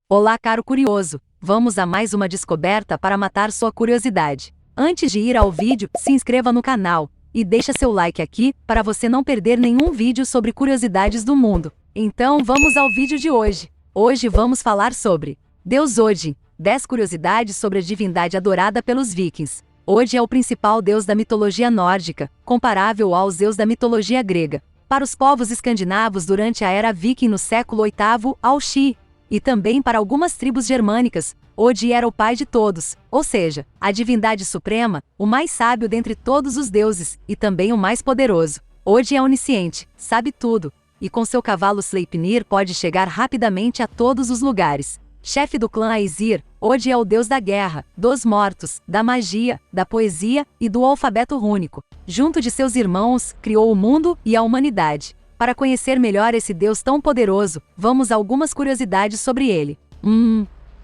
Olá, caro curioso! Vamos a mais uma descoberta para matar sua curiosidade. Antes de ir ao vídeo, se inscreva no canal e deixa seu like aqui para você não perder nenhum vídeo sobre curiosidades do mundo. Então vamos ao vídeo de hoje. Hoje vamos falar sobre Deus Odin, 10 curiosidades sobre a divindade adorada pelos vikings. Odin é o principal deus da mitologia nórdica, comparável aos Zeus da mitologia grega. Para os povos escandinavos durante a era viking no século VIII a.C., e também para algumas tribos germânicas, Odin era o pai de todos, ou seja, a divindade suprema, o mais sábio dentre todos os deuses, e também o mais poderoso. Odin é onisciente, sabe tudo, e com seu cavalo Sleipnir pode chegar rapidamente a todos os lugares. Chefe do clã Aesir, Odin é o deus da guerra, dos mortos, da magia, da poesia e do alfabeto rúnico. Junto de seus irmãos, criou o mundo e a humanidade. Para conhecer melhor esse deus tão poderoso, vamos a algumas curiosidades sobre ele.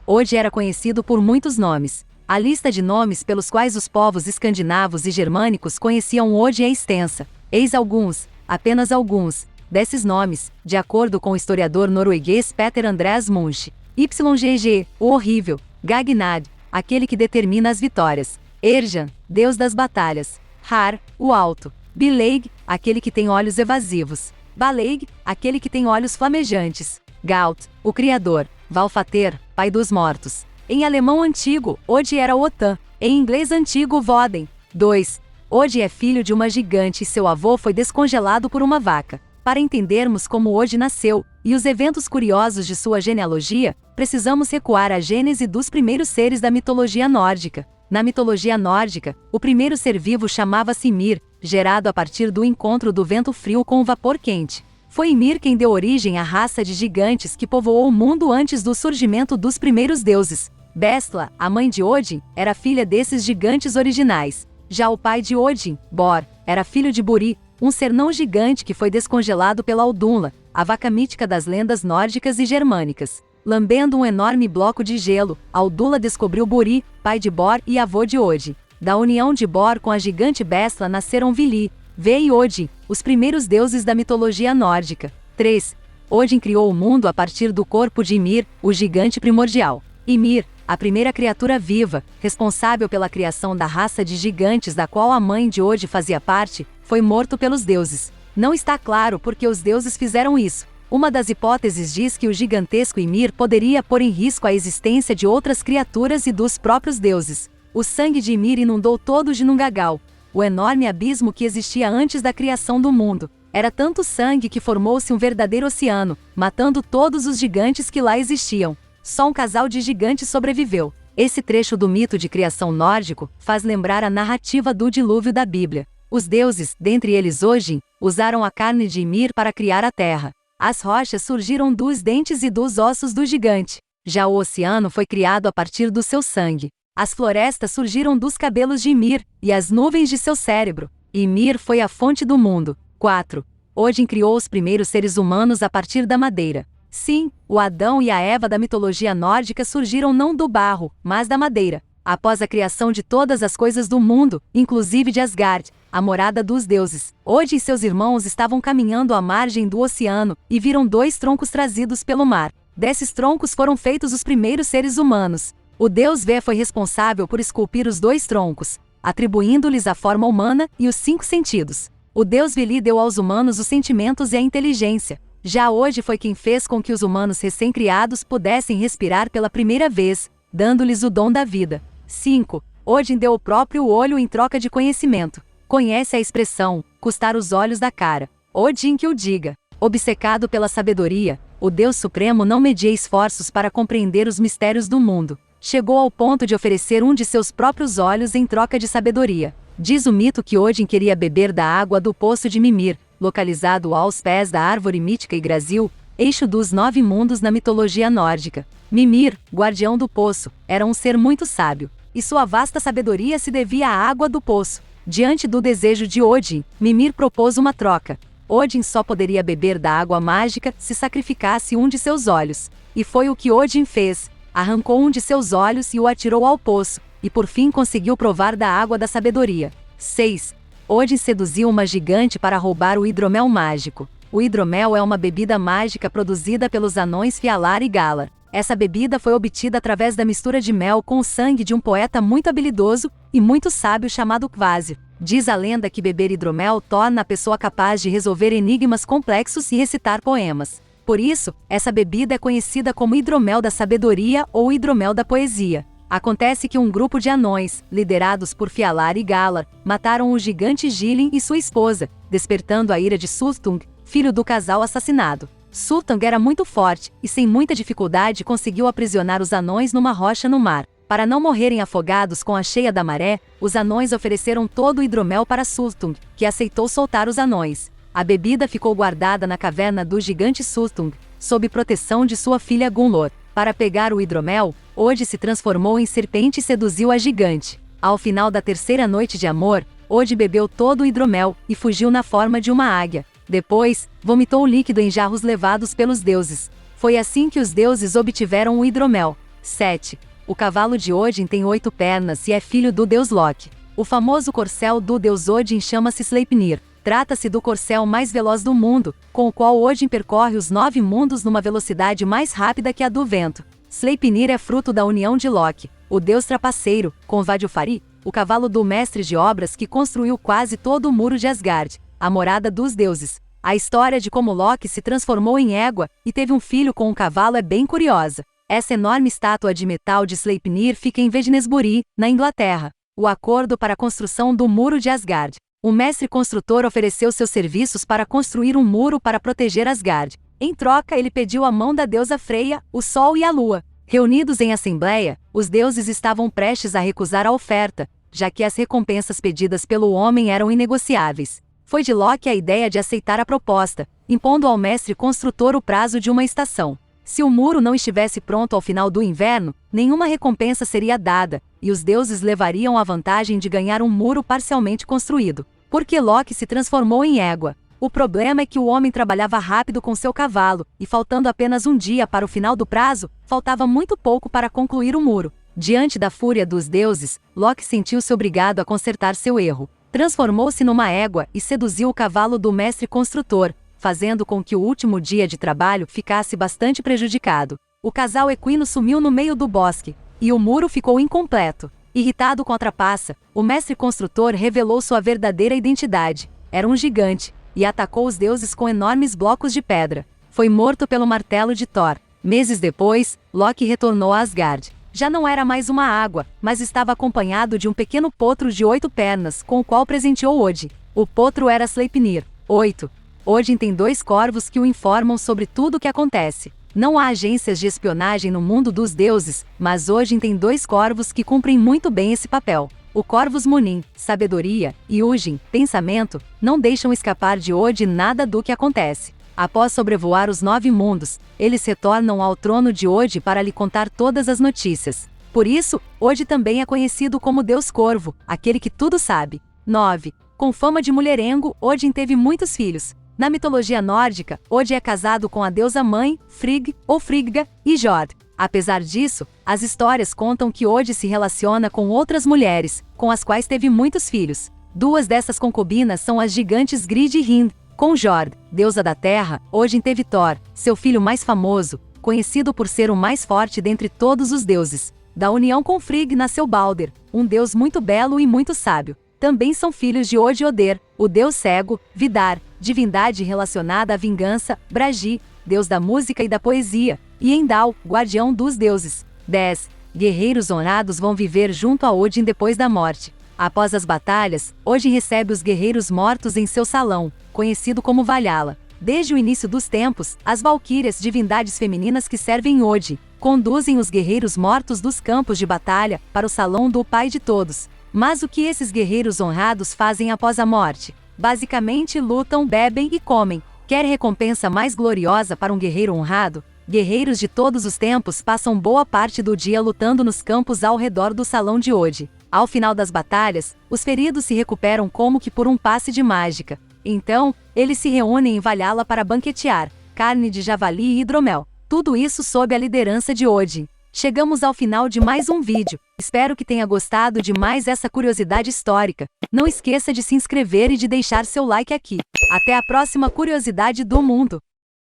Odin era conhecido por muitos nomes. A lista de nomes pelos quais os povos escandinavos e germânicos conheciam Odin é extensa. Eis alguns, apenas alguns, desses nomes, de acordo com o historiador norueguês Peter Andreas Munch. YGG, o horrível. Gagnad, aquele que determina as vitórias. Erjan, deus das batalhas. Har, o alto. Bileig, aquele que tem olhos evasivos. Baleig, aquele que tem olhos flamejantes. Gaut, o criador. Valfater, pai dos mortos. Em alemão antigo, Odin era Wotan. Em inglês antigo, Woden. 2. Odin é filho de uma gigante e seu avô foi descongelado por uma vaca. Para entendermos como Odin nasceu e os eventos curiosos de sua genealogia, precisamos recuar à gênese dos primeiros seres da mitologia nórdica. Na mitologia nórdica, o primeiro ser vivo chamava-se Ymir, gerado a partir do encontro do vento frio com o vapor quente. Foi Ymir quem deu origem à raça de gigantes que povoou o mundo antes do surgimento dos primeiros deuses. Bestla, a mãe de Odin, era filha desses gigantes originais. Já o pai de Odin, Bor, era filho de Buri, um ser não gigante que foi descongelado pela Audunla, a vaca mítica das lendas nórdicas e germânicas. Lambendo um enorme bloco de gelo, Audunla descobriu Buri, pai de Bor e avô de Odin. Da união de Bor com a gigante Bestla nasceram Vili, Ve e Odin, os primeiros deuses da mitologia nórdica. 3. Odin criou o mundo a partir do corpo de Ymir, o gigante primordial. Ymir, a primeira criatura viva, responsável pela criação da raça de gigantes da qual a mãe de Odin fazia parte, foi morto pelos deuses. Não está claro por que os deuses fizeram isso. Uma das hipóteses diz que o gigantesco Ymir poderia pôr em risco a existência de outras criaturas e dos próprios deuses. O sangue de Ymir inundou todo o Ginnungagap, o enorme abismo que existia antes da criação do mundo. Era tanto sangue que formou-se um verdadeiro oceano, matando todos os gigantes que lá existiam. Só um casal de gigantes sobreviveu. Esse trecho do mito de criação nórdico faz lembrar a narrativa do dilúvio da Bíblia. Os deuses, dentre eles Odin, usaram a carne de Ymir para criar a terra. As rochas surgiram dos dentes e dos ossos do gigante. Já o oceano foi criado a partir do seu sangue. As florestas surgiram dos cabelos de Ymir, e as nuvens de seu cérebro. Ymir foi a fonte do mundo. 4. Odin criou os primeiros seres humanos a partir da madeira. Sim, o Adão e a Eva da mitologia nórdica surgiram não do barro, mas da madeira. Após a criação de todas as coisas do mundo, inclusive de Asgard, a morada dos deuses, Odin e seus irmãos estavam caminhando à margem do oceano e viram 2 troncos trazidos pelo mar. Desses troncos foram feitos os primeiros seres humanos. O deus Ve foi responsável por esculpir os 2 troncos, atribuindo-lhes a forma humana e os 5 sentidos. O deus Vili deu aos humanos os sentimentos e a inteligência. Já Odin foi quem fez com que os humanos recém-criados pudessem respirar pela primeira vez, dando-lhes o dom da vida. 5. Odin deu o próprio olho em troca de conhecimento. Conhece a expressão, custar os olhos da cara. Odin que o diga. Obcecado pela sabedoria, o Deus Supremo não media esforços para compreender os mistérios do mundo. Chegou ao ponto de oferecer um de seus próprios olhos em troca de sabedoria. Diz o mito que Odin queria beber da água do poço de Mimir, localizado aos pés da árvore mítica Yggdrasil, eixo dos 9 mundos na mitologia nórdica. Mimir, guardião do poço, era um ser muito sábio, e sua vasta sabedoria se devia à água do poço. Diante do desejo de Odin, Mimir propôs uma troca. Odin só poderia beber da água mágica se sacrificasse um de seus olhos. E foi o que Odin fez. Arrancou um de seus olhos e o atirou ao poço, e por fim conseguiu provar da água da sabedoria. 6. Odin seduziu uma gigante para roubar o hidromel mágico. O hidromel é uma bebida mágica produzida pelos anões Fjalar e Galar. Essa bebida foi obtida através da mistura de mel com o sangue de um poeta muito habilidoso e muito sábio chamado Kvasir. Diz a lenda que beber hidromel torna a pessoa capaz de resolver enigmas complexos e recitar poemas. Por isso, essa bebida é conhecida como hidromel da sabedoria ou hidromel da poesia. Acontece que um grupo de anões, liderados por Fialar e Galar, mataram o gigante Gilin e sua esposa, despertando a ira de Surtung, filho do casal assassinado. Surtung era muito forte e sem muita dificuldade conseguiu aprisionar os anões numa rocha no mar. Para não morrerem afogados com a cheia da maré, os anões ofereceram todo o hidromel para Surtung, que aceitou soltar os anões. A bebida ficou guardada na caverna do gigante Surtung, sob proteção de sua filha Gunlor. Para pegar o hidromel, Ode se transformou em serpente e seduziu a gigante. Ao final da terceira noite de amor, Ode bebeu todo o hidromel e fugiu na forma de uma águia. Depois, vomitou o líquido em jarros levados pelos deuses. Foi assim que os deuses obtiveram o hidromel. 7. O cavalo de Odin tem 8 pernas e é filho do deus Loki. O famoso corcel do deus Odin chama-se Sleipnir. Trata-se do corcel mais veloz do mundo, com o qual Odin percorre os 9 mundos numa velocidade mais rápida que a do vento. Sleipnir é fruto da união de Loki, o deus trapaceiro, com Vadilfari, o cavalo do mestre de obras que construiu quase todo o muro de Asgard, a morada dos deuses. A história de como Loki se transformou em égua e teve um filho com um cavalo é bem curiosa. Essa enorme estátua de metal de Sleipnir fica em Wednesbury, na Inglaterra. O acordo para a construção do muro de Asgard. O mestre construtor ofereceu seus serviços para construir um muro para proteger Asgard. Em troca, ele pediu a mão da deusa Freya, o Sol e a Lua. Reunidos em assembleia, os deuses estavam prestes a recusar a oferta, já que as recompensas pedidas pelo homem eram inegociáveis. Foi de Loki a ideia de aceitar a proposta, impondo ao mestre construtor o prazo de uma estação. Se o muro não estivesse pronto ao final do inverno, nenhuma recompensa seria dada, e os deuses levariam a vantagem de ganhar um muro parcialmente construído. Porque Loki se transformou em égua. O problema é que o homem trabalhava rápido com seu cavalo, e faltando apenas um dia para o final do prazo, faltava muito pouco para concluir o muro. Diante da fúria dos deuses, Loki sentiu-se obrigado a consertar seu erro. Transformou-se numa égua e seduziu o cavalo do mestre construtor, fazendo com que o último dia de trabalho ficasse bastante prejudicado. O casal equino sumiu no meio do bosque, e o muro ficou incompleto. Irritado com a trapaça, o mestre construtor revelou sua verdadeira identidade. Era um gigante, e atacou os deuses com enormes blocos de pedra. Foi morto pelo martelo de Thor. Meses depois, Loki retornou a Asgard. Já não era mais uma água, mas estava acompanhado de um pequeno potro de 8 pernas, com o qual presenteou Odin. O potro era Sleipnir. 8. Odin tem 2 corvos que o informam sobre tudo o que acontece. Não há agências de espionagem no mundo dos deuses, mas Odin tem 2 corvos que cumprem muito bem esse papel. O Corvus Munin, sabedoria, e Hugin, pensamento, não deixam escapar de Odin nada do que acontece. Após sobrevoar os 9 mundos, eles retornam ao trono de Odin para lhe contar todas as notícias. Por isso, Odin também é conhecido como Deus Corvo, aquele que tudo sabe. 9. Com fama de mulherengo, Odin teve muitos filhos. Na mitologia nórdica, Odin é casado com a deusa-mãe, Frigg, ou Frigga, e Jord. Apesar disso, as histórias contam que Odin se relaciona com outras mulheres, com as quais teve muitos filhos. 2 dessas concubinas são as gigantes Grid e Hind. Com Jord, deusa da terra, Odin teve Thor, seu filho mais famoso, conhecido por ser o mais forte dentre todos os deuses. Da união com Frigg nasceu Balder, um deus muito belo e muito sábio. Também são filhos de Od e Oder, o deus cego, Vidar, divindade relacionada à vingança, Bragi, deus da música e da poesia, e Endal, guardião dos deuses. 10. Guerreiros honrados vão viver junto a Odin depois da morte. Após as batalhas, Odin recebe os guerreiros mortos em seu salão, conhecido como Valhalla. Desde o início dos tempos, as Valquírias, divindades femininas que servem Odin, conduzem os guerreiros mortos dos campos de batalha para o salão do Pai de Todos. Mas o que esses guerreiros honrados fazem após a morte? Basicamente lutam, bebem e comem. Quer recompensa mais gloriosa para um guerreiro honrado? Guerreiros de todos os tempos passam boa parte do dia lutando nos campos ao redor do salão de Odin. Ao final das batalhas, os feridos se recuperam como que por um passe de mágica. Então, eles se reúnem em Valhalla para banquetear, carne de javali e hidromel. Tudo isso sob a liderança de Odin. Chegamos ao final de mais um vídeo. Espero que tenha gostado de mais essa curiosidade histórica. Não esqueça de se inscrever e de deixar seu like aqui. Até a próxima curiosidade do mundo!